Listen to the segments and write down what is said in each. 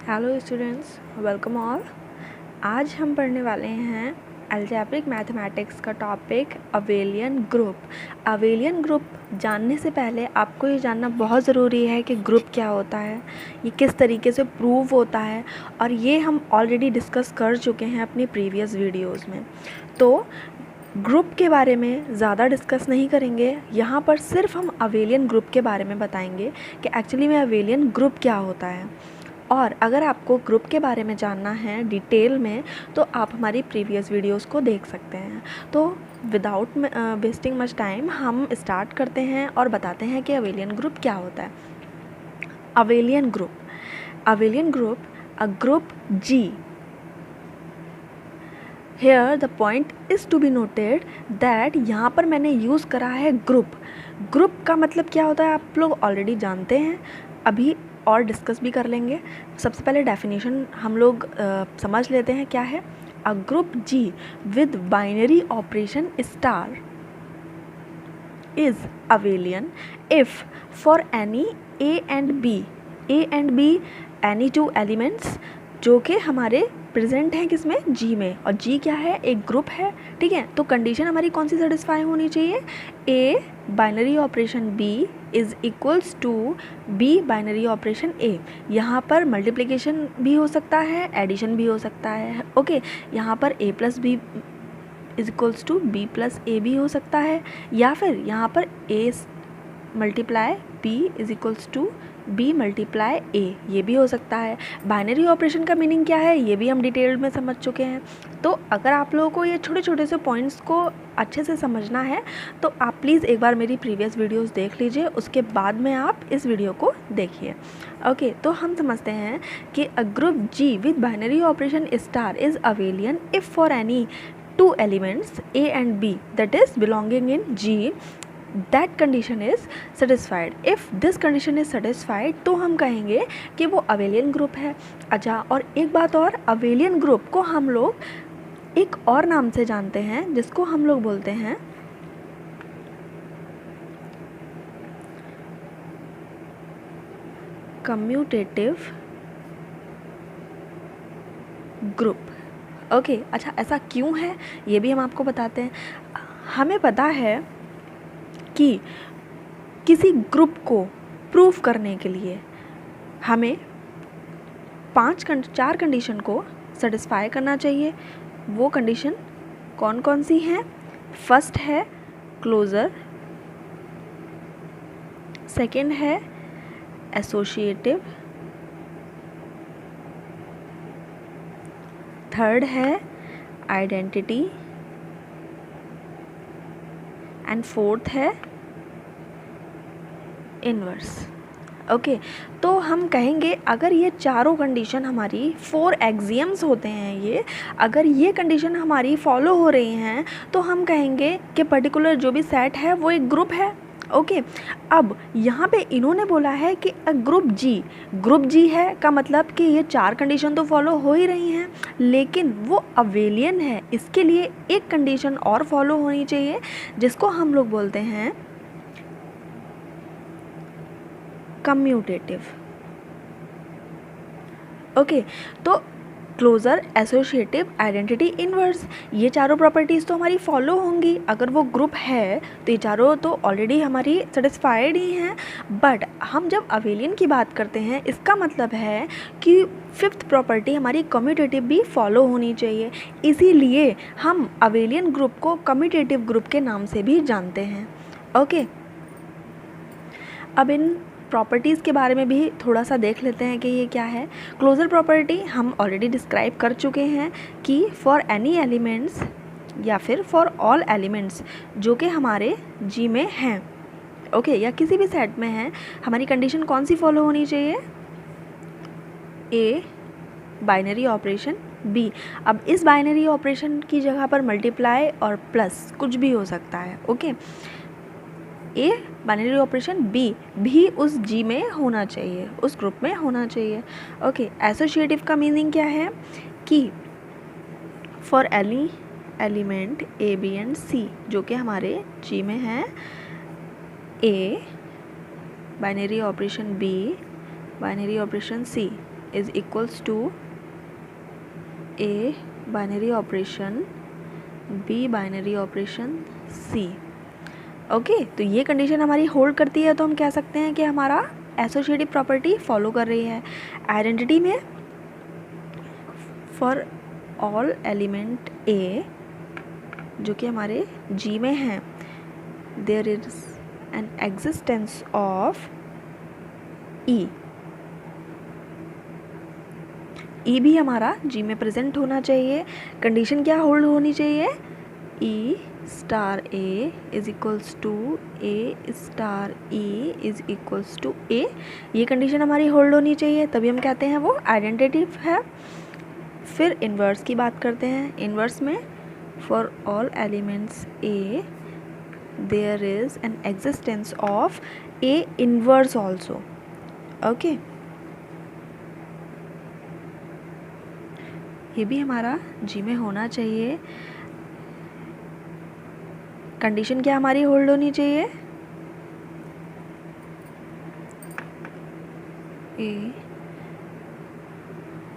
Hello students, welcome all. आज हम पढ़ने वाले हैं अलजेब्रिक मैथमेटिक्स का topic abelian group. Abelian group जानने से पहले आपको ये जानना बहुत ज़रूरी है कि ग्रुप क्या होता है, ये किस तरीके से प्रूव होता है, और ये हम ऑलरेडी डिस्कस कर चुके हैं अपनी प्रीवियस वीडियोज़ में। तो ग्रुप के बारे में ज़्यादा डिस्कस नहीं करेंगे, यहाँ पर सिर्फ हम अबेलियन ग्रुप के बारे में बताएंगे कि एक्चुअली में अबेलियन ग्रुप क्या होता है। और अगर आपको ग्रुप के बारे में जानना है डिटेल में तो आप हमारी प्रीवियस वीडियोस को देख सकते हैं। तो विदाउट वेस्टिंग मच टाइम हम स्टार्ट करते हैं और बताते हैं कि अबेलियन ग्रुप क्या होता है। Abelian group a group G। Here the point is to be noted that यहाँ पर मैंने यूज़ करा है ग्रुप का मतलब क्या होता है आप लोग ऑलरेडी जानते हैं, अभी और डिस्कस भी कर लेंगे। सबसे पहले डेफिनेशन हम लोग समझ लेते हैं क्या है। अ group G with binary operation star is abelian if for any A and B any two elements जो कि हमारे प्रेजेंट हैं किसमें, G में, और G क्या है, एक ग्रुप है, ठीक है। तो कंडीशन हमारी कौन सी सेटिस्फाई होनी चाहिए, A binary operation B is equals to B binary operation A। यहाँ पर मल्टीप्लिकेशन भी हो सकता है, एडिशन भी हो सकता है, ओके। यहाँ पर A plus B is equals to B plus A भी हो सकता है, या फिर यहाँ पर A multiply B is equals to B multiply A, ये भी हो सकता है। बाइनरी ऑपरेशन का मीनिंग क्या है ये भी हम डिटेल में समझ चुके हैं। तो अगर आप लोगों को ये छोटे छोटे से पॉइंट्स को अच्छे से समझना है तो आप प्लीज़ एक बार मेरी प्रीवियस वीडियोस देख लीजिए, उसके बाद में आप इस वीडियो को देखिए, ओके। तो हम समझते हैं कि अ group G with binary operation star is abelian if for any two elements A and B that is belonging in G that condition is satisfied। if this condition is satisfied तो हम कहेंगे कि वो अबेलियन ग्रुप है। अच्छा, और एक बात और, अबेलियन ग्रुप को हम लोग एक और नाम से जानते हैं जिसको हम लोग बोलते हैं कम्यूटेटिव ग्रुप, ओके। अच्छा, ऐसा क्यों है ये भी हम आपको बताते हैं। हमें पता है कि किसी ग्रुप को प्रूफ करने के लिए हमें 4 कंडीशन को सेटिस्फाई करना चाहिए। वो कंडीशन कौन कौन सी हैं? फर्स्ट है क्लोज़र, सेकंड है एसोसिएटिव, थर्ड है आइडेंटिटी, एंड फोर्थ है इनवर्स, ओके। तो हम कहेंगे अगर ये चारों कंडीशन हमारी 4 एक्सियम्स होते हैं, ये अगर ये कंडीशन हमारी फॉलो हो रही हैं तो हम कहेंगे कि पर्टिकुलर जो भी सेट है वो एक ग्रुप है, ओके। अब यहाँ पे इन्होंने बोला है कि ग्रुप G है का मतलब कि ये 4 कंडीशन तो फॉलो हो ही रही हैं, लेकिन वो अबेलियन है। इसके लिए एक कंडीशन और फॉलो होनी चाहिए जिसको हम लोग बोलते हैं कम्यूटेटिव, ओके। तो क्लोज़र, एसोसिएटिव, आइडेंटिटी, इनवर्स, ये चारों प्रॉपर्टीज़ तो हमारी फॉलो होंगी। अगर वो ग्रुप है तो ये चारों तो ऑलरेडी हमारी सेटिस्फाइड ही हैं। बट हम जब अबेलियन की बात करते हैं इसका मतलब है कि 5th प्रॉपर्टी हमारी कम्यूटेटिव भी फॉलो होनी चाहिए। इसीलिए हम अबेलियन ग्रुप को कम्यूटेटिव ग्रुप के नाम से भी जानते हैं, ओके। अब इन प्रॉपर्टीज़ के बारे में भी थोड़ा सा देख लेते हैं कि ये क्या है। क्लोज़र प्रॉपर्टी हम ऑलरेडी डिस्क्राइब कर चुके हैं कि फॉर एनी एलिमेंट्स या फिर फॉर ऑल एलिमेंट्स जो कि हमारे G में हैं, ओके, या किसी भी सेट में हैं, हमारी कंडीशन कौन सी फॉलो होनी चाहिए, A बाइनरी ऑपरेशन B। अब इस बाइनरी ऑपरेशन की जगह पर मल्टीप्लाई और प्लस कुछ भी हो सकता है, okay. A binary operation B भी उस G में होना चाहिए, उस ग्रुप में होना चाहिए, ओके। एसोसिएटिव का मीनिंग क्या है कि for any element A B and C जो कि हमारे G में है, A binary operation B binary operation C is equals to a binary operation B binary operation C. Okay, तो ये कंडीशन हमारी होल्ड करती है, तो हम कह सकते हैं कि हमारा एसोसिएटिव प्रॉपर्टी फॉलो कर रही है। आइडेंटिटी में फॉर ऑल एलिमेंट ए जो कि हमारे जी में है, there is an existence of E. E भी हमारा जी में प्रेजेंट होना चाहिए। कंडीशन क्या होल्ड होनी चाहिए? E star A is equals to A star E is equals to A. ये कंडीशन हमारी होल्ड होनी चाहिए, तभी हम कहते हैं वो आइडेंटिटी है। फिर इन्वर्स की बात करते हैं। इन्वर्स में for all elements a there is an existence of a inverse also. Okay, ये भी हमारा जी में होना चाहिए। कंडीशन क्या हमारी होल्ड होनी चाहिए? A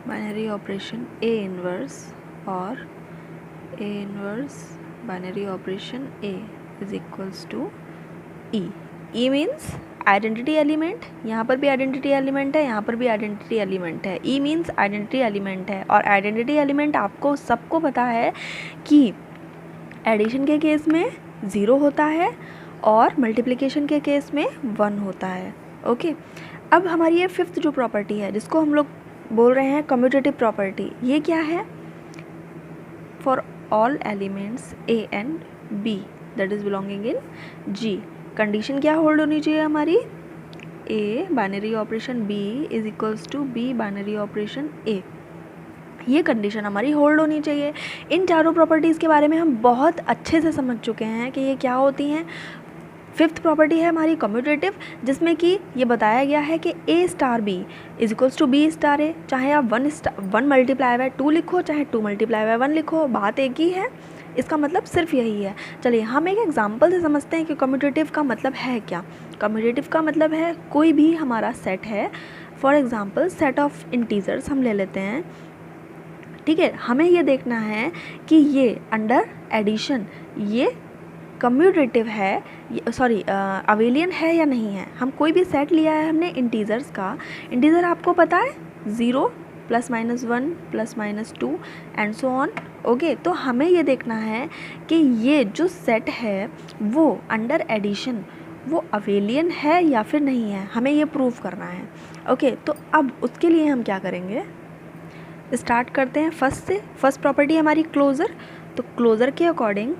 binary operation A inverse और A inverse binary operation A is equals to E. E means identity element, यहाँ पर भी आइडेंटिटी एलिमेंट है, यहाँ पर भी आइडेंटिटी एलिमेंट है। ई मीन्स आइडेंटिटी एलिमेंट है, और आइडेंटिटी एलिमेंट आपको सबको पता है कि एडिशन के केस में 0 होता है और मल्टीप्लिकेशन के केस में 1 होता है। ओके, अब हमारी ये फिफ्थ जो प्रॉपर्टी है जिसको हम लोग बोल रहे हैं कम्यूटेटिव प्रॉपर्टी, ये क्या है? For all elements A and B that is belonging in G, condition क्या होल्ड होनी चाहिए हमारी? A binary operation B is equals to B binary operation A. ये कंडीशन हमारी होल्ड होनी चाहिए। इन चारों प्रॉपर्टीज़ के बारे में हम बहुत अच्छे से समझ चुके हैं कि ये क्या होती हैं। फिफ्थ प्रॉपर्टी है हमारी कम्यूटेटिव, जिसमें कि ये बताया गया है कि A star B is equals to B star A. चाहे आप 1 मल्टीप्लाई बाय 2 लिखो, चाहे 2 मल्टीप्लाई बाय 1 लिखो, बात एक ही है। इसका मतलब सिर्फ यही है। चलिए हम एक एग्जांपल से समझते हैं कि कम्यूटेटिव का मतलब है क्या। कम्यूटेटिव का मतलब है कोई भी हमारा सेट है, for example set of integers हम ले लेते हैं, ठीक है। हमें ये देखना है कि ये अंडर एडिशन ये कम्यूटेटिव है, सॉरी अवेलियन है या नहीं है। हम कोई भी सेट लिया है हमने इंटीजर्स का, इंटीजर आपको पता है 0 +-1 +-2 एंड सो ऑन। ओके, तो हमें ये देखना है कि ये जो सेट है वो अंडर एडिशन वो अवेलियन है या फिर नहीं है, हमें ये प्रूव करना है। ओके, तो अब उसके लिए हम क्या करेंगे, स्टार्ट करते हैं फर्स्ट से। फर्स्ट प्रॉपर्टी हमारी क्लोज़र, तो क्लोज़र के अकॉर्डिंग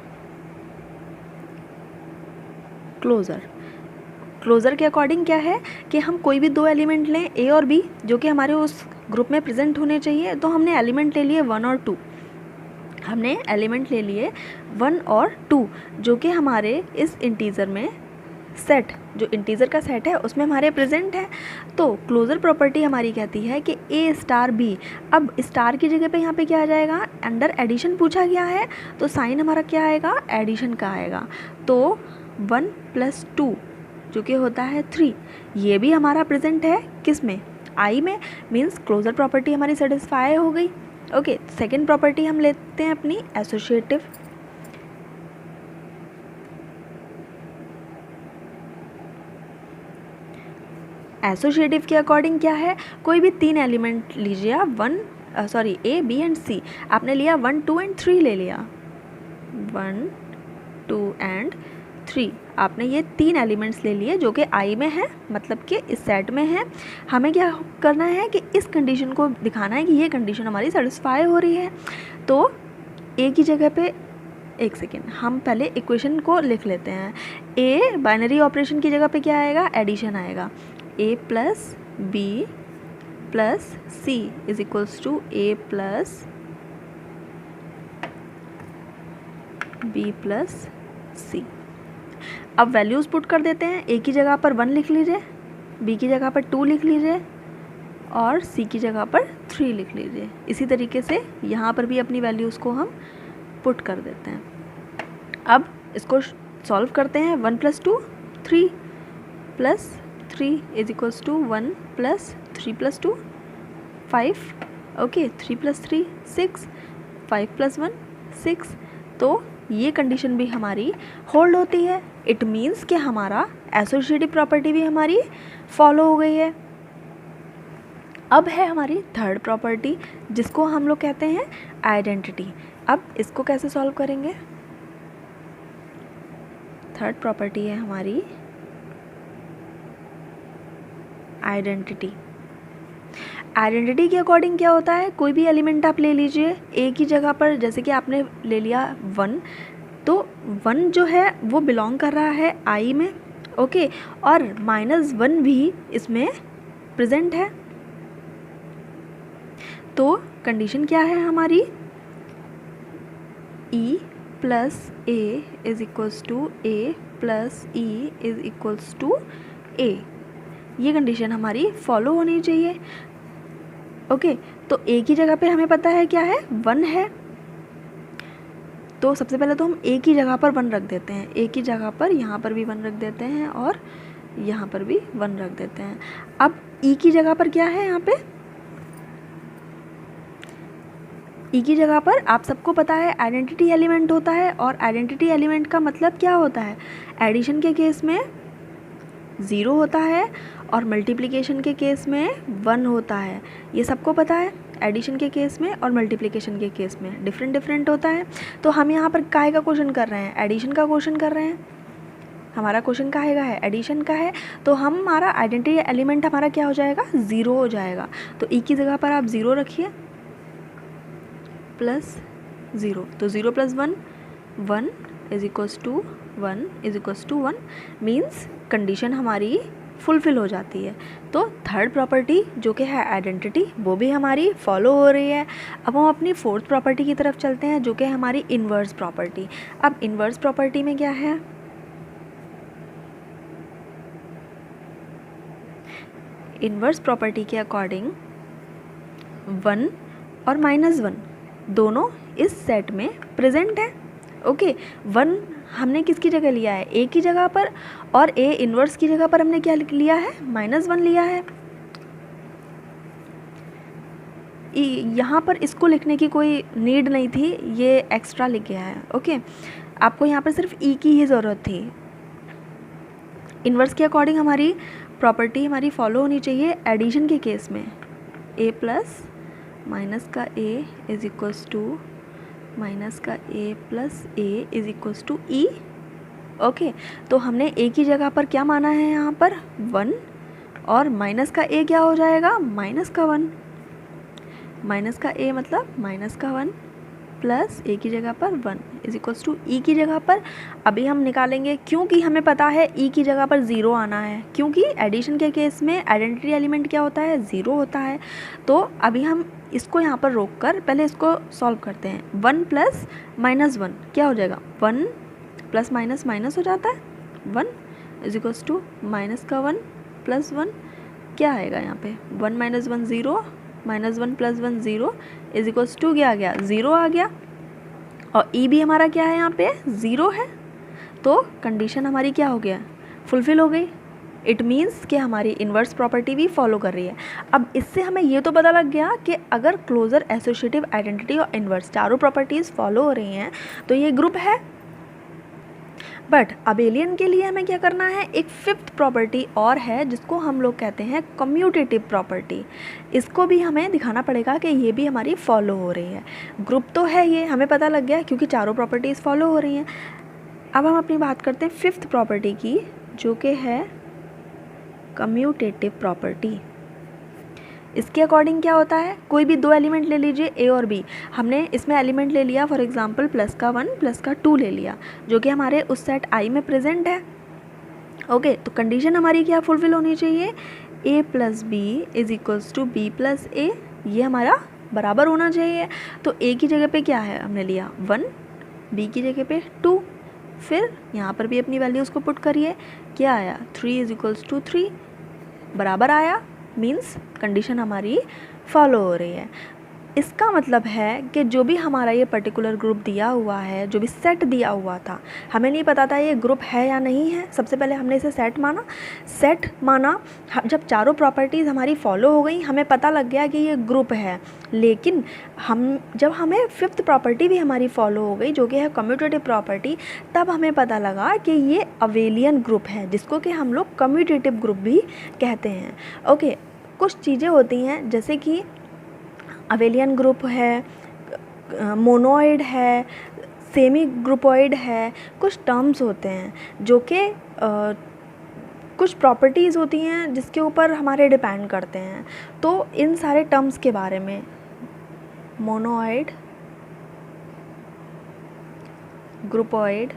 क्लोज़र के अकॉर्डिंग क्या है कि हम कोई भी 2 एलिमेंट लें ए और बी जो कि हमारे उस ग्रुप में प्रेजेंट होने चाहिए। तो हमने एलिमेंट ले लिए 1 और 2, हमने एलिमेंट ले लिए 1 और 2 जो कि हमारे इस इंटीजर में सेट, जो इंटीजर का सेट है उसमें हमारे प्रेजेंट है। तो क्लोजर प्रॉपर्टी हमारी कहती है कि ए स्टार बी, अब स्टार की जगह पे यहाँ पे क्या आ जाएगा, अंडर एडिशन पूछा गया है तो साइन हमारा क्या आएगा, एडिशन का आएगा। तो 1 + 2 जो कि होता है 3, ये भी हमारा प्रेजेंट है किस में, आई में, मीन्स क्लोजर प्रॉपर्टी हमारी सेटिस्फाई हो गई। ओके, सेकेंड प्रॉपर्टी हम लेते हैं अपनी एसोसिएटिव। एसोसिएटिव के अकॉर्डिंग क्या है, कोई भी 3 एलिमेंट लीजिए आप, ए बी एंड सी, आपने लिया 1 2 एंड 3 ले लिया, 1 2 एंड 3, आपने ये 3 एलिमेंट्स ले लिए जो कि आई में है, मतलब कि इस सेट में है। हमें क्या करना है कि इस कंडीशन को दिखाना है कि ये कंडीशन हमारी सेटिस्फाई हो रही है। तो ए की जगह पे, एक सेकेंड, हम पहले इक्वेशन को लिख लेते हैं। ए बाइनरी ऑपरेशन की जगह पे क्या आएगा, एडिशन आएगा, a + b + c is equals to a + b + c। अब वैल्यूज़ पुट कर देते हैं। a की जगह पर 1 लिख लीजिए, b की जगह पर 2 लिख लीजिए और c की जगह पर 3 लिख लीजिए। इसी तरीके से यहाँ पर भी अपनी वैल्यूज़ को हम पुट कर देते हैं। अब इसको सॉल्व करते हैं। 1 + 2 3 + 3 इज इक्वल्स टू 1 + 3 + 2 5, ओके 3 + 3 6, 5 + 1 6, तो ये कंडीशन भी हमारी होल्ड होती है। इट मीन्स कि हमारा एसोसिएटिव प्रॉपर्टी भी हमारी फॉलो हो गई है। अब है हमारी थर्ड प्रॉपर्टी जिसको हम लोग कहते हैं आइडेंटिटी। अब इसको कैसे सॉल्व करेंगे? थर्ड प्रॉपर्टी है हमारी आइडेंटिटी। आइडेंटिटी के अकॉर्डिंग क्या होता है, कोई भी एलिमेंट आप ले लीजिए ए की जगह पर, जैसे कि आपने ले लिया 1, तो 1 जो है वो बिलोंग कर रहा है आई में, ओके, और -1 भी इसमें प्रेजेंट है। तो कंडीशन क्या है हमारी, E + A = A + E = A, ये कंडीशन हमारी फॉलो होनी चाहिए। ओके, तो ए की जगह पे हमें पता है क्या है, 1 है, तो सबसे पहले तो हम ए की जगह पर 1 रख देते हैं। ए की जगह पर यहाँ पर भी 1 रख देते हैं और यहाँ पर भी 1 रख देते हैं। अब ई की जगह पर क्या है, यहाँ पे ई की जगह पर आप सबको पता है आइडेंटिटी एलिमेंट होता है, और आइडेंटिटी एलिमेंट का मतलब क्या होता है, एडिशन के केस में 0 होता है और मल्टीप्लिकेशन के केस में 1 होता है। ये सबको पता है, एडिशन के केस में और मल्टीप्लिकेशन के केस में डिफरेंट होता है। तो हम यहाँ पर काय का क्वेश्चन कर रहे हैं, एडिशन का क्वेश्चन कर रहे हैं। हमारा क्वेश्चन काहे का है, एडिशन का है, तो हमारा आइडेंटिटी एलिमेंट हमारा क्या हो जाएगा, 0 हो जाएगा। तो ई की जगह पर आप 0 रखिए +0, तो 0 + 1 1 = 1 मीन्स कंडीशन हमारी फुलफिल हो जाती है। तो थर्ड प्रॉपर्टी जो कि है आइडेंटिटी, वो भी हमारी फॉलो हो रही है। अब हम अपनी फोर्थ प्रॉपर्टी की तरफ चलते हैं जो कि हमारी इन्वर्स प्रॉपर्टी। अब इन्वर्स प्रॉपर्टी में क्या है, इन्वर्स प्रॉपर्टी के अकॉर्डिंग 1 और -1 दोनों इस सेट में प्रेजेंट है। ओके, 1 हमने किसकी जगह लिया है, ए की जगह पर, और ए इन्वर्स की जगह पर हमने क्या लिया है, -1 लिया है। यहाँ पर इसको लिखने की कोई नीड नहीं थी, ये एक्स्ट्रा लिख गया है। ओके, आपको यहाँ पर सिर्फ ई की ही ज़रूरत थी। इन्वर्स के अकॉर्डिंग हमारी प्रॉपर्टी हमारी फॉलो होनी चाहिए एडिशन के केस में, a + -A = E। ओके, तो हमने a की जगह पर क्या माना है, यहाँ पर 1, और -A क्या हो जाएगा, -1, -A मतलब -1 प्लस ए की जगह पर 1 = ई की जगह पर अभी हम निकालेंगे, क्योंकि हमें पता है ई की जगह पर 0 आना है, क्योंकि एडिशन के केस में आइडेंटिटी एलिमेंट क्या होता है, 0 होता है। तो अभी हम इसको यहाँ पर रोक कर पहले इसको सॉल्व करते हैं। 1 + -1 क्या हो जाएगा, 1 + माइनस हो जाता है, 1 = -1 + 1 क्या आएगा यहाँ पे, 1 - 1 0, -1 + 1 0 = क्या आ गया, 0 आ गया। और ई भी हमारा क्या है, यहाँ पे 0 है। तो कंडीशन हमारी क्या हो गया, फुलफिल हो गई। इट मीन्स कि हमारी इन्वर्स प्रॉपर्टी भी फॉलो कर रही है। अब इससे हमें ये तो पता लग गया कि अगर क्लोजर, एसोसिएटिव, आइडेंटिटी और इन्वर्स चारों प्रॉपर्टीज़ फॉलो हो रही हैं तो ये ग्रुप है। बट अबेलियन के लिए हमें क्या करना है, एक फिफ्थ प्रॉपर्टी और है जिसको हम लोग कहते हैं कम्यूटेटिव प्रॉपर्टी। इसको भी हमें दिखाना पड़ेगा कि ये भी हमारी फॉलो हो रही है। ग्रुप तो है ये, हमें पता लग गया क्योंकि चारों प्रॉपर्टीज़ फॉलो हो रही हैं। अब हम अपनी बात करते हैं फिफ्थ प्रॉपर्टी की, जो कि है कम्यूटेटिव प्रॉपर्टी। इसके अकॉर्डिंग क्या होता है, कोई भी दो एलिमेंट ले लीजिए ए और बी, हमने इसमें एलिमेंट ले लिया फॉर एग्जांपल +1 +2 ले लिया, जो कि हमारे उस सेट आई में प्रेजेंट है। ओके, तो कंडीशन हमारी क्या फुलफिल होनी चाहिए, a + b = b + a, ये हमारा बराबर होना चाहिए। तो a की जगह पे क्या है, हमने लिया 1, b की जगह पे 2, फिर यहाँ पर भी अपनी वैल्यूज़ को पुट करिए, क्या आया 3 = 3 बराबर आया, मीन्स कंडीशन हमारी फॉलो हो रही है। इसका मतलब है कि जो भी हमारा ये पर्टिकुलर ग्रुप दिया हुआ है, जो भी सेट दिया हुआ था, हमें नहीं पता था ये ग्रुप है या नहीं है। सबसे पहले हमने इसे सेट माना। जब चारों प्रॉपर्टीज़ हमारी फॉलो हो गई, हमें पता लग गया कि ये ग्रुप है। लेकिन जब हमें फिफ्थ प्रॉपर्टी भी हमारी फॉलो हो गई, जो कि है कम्यूटेटिव प्रॉपर्टी, तब हमें पता लगा कि ये अवेलियन ग्रुप है, जिसको कि हम लोग कम्यूटेटिव ग्रुप भी कहते हैं। ओके, कुछ चीज़ें होती हैं जैसे कि अवेलियन ग्रुप है, मोनोइड है, सेमी ग्रुपोइड है। कुछ टर्म्स होते हैं जो कि कुछ प्रॉपर्टीज़ होती हैं जिसके ऊपर हमारे डिपेंड करते हैं। तो इन सारे टर्म्स के बारे में, मोनोइड, ग्रुपोइड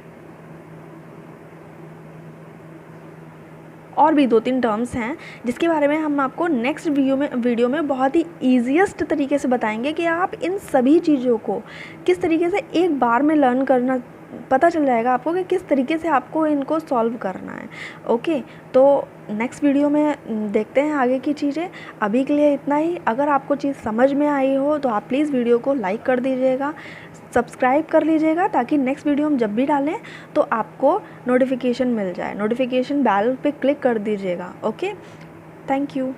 और भी 2-3 टर्म्स हैं जिसके बारे में हम आपको नेक्स्ट वीडियो में बहुत ही ईजीएस्ट तरीके से बताएंगे कि आप इन सभी चीज़ों को किस तरीके से एक बार में लर्न करना, पता चल जाएगा आपको कि किस तरीके से आपको इनको सॉल्व करना है। ओके, तो नेक्स्ट वीडियो में देखते हैं आगे की चीज़ें। अभी के लिए इतना ही। अगर आपको चीज़ समझ में आई हो तो आप प्लीज़ वीडियो को लाइक कर दीजिएगा, सब्सक्राइब कर लीजिएगा, ताकि नेक्स्ट वीडियो हम जब भी डालें तो आपको नोटिफिकेशन मिल जाए। नोटिफिकेशन बेल पे क्लिक कर दीजिएगा। Okay, thank you.